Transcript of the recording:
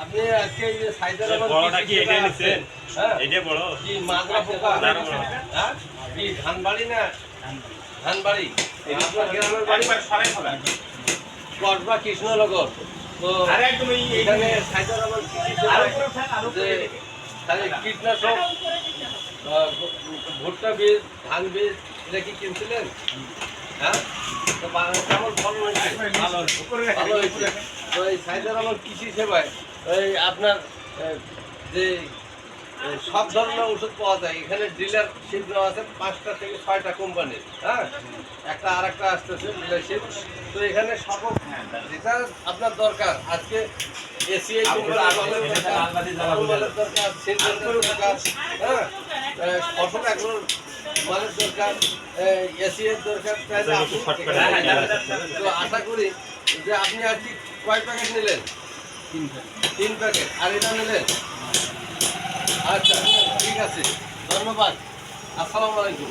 আপনি আজকে এই যে সাইদার বড়টা কি এটা নিছেন? হ্যাঁ এটা বড় কি মাজরা পোকা হ্যাঁ কি ধানবাড়ি না ধানবাড়ি আপনার গ্রামের বাড়ি কসবা কৃষ্ণনগর তো এখানে সাইদার যে তাহলে কীটনাশক ভুট্টা বীজ ধান বীজ এটা কি কিনছিলেন হ্যাঁ তো কেমন ফলন হয়েছে ভালো হয়েছে তো এই সাইদার আমার কৃষি সেবায় এই আপনার যে সব ধরনের ওষুধ পাওয়া যায় এখানে ডিলারশিপ দেওয়া আছে 5টা থেকে 6টা কোম্পানির হ্যাঁ একটা আর একটা আসতেছে ডিলারশিপ তো এখানে সব যেটা আপনার দরকার আজকে এসিআই কোম্পানির দরকার সিনজেন্টের দরকার হ্যাঁ ফসল এগুলো মালের দরকার এসিআই দরকার তো আশা করি যে আপনি আর কি কয় প্যাকেট নিলেন 3 প্যাকেট আর এটা নিলেন আচ্ছা ঠিক আছে ধন্যবাদ আসসালামু আলাইকুম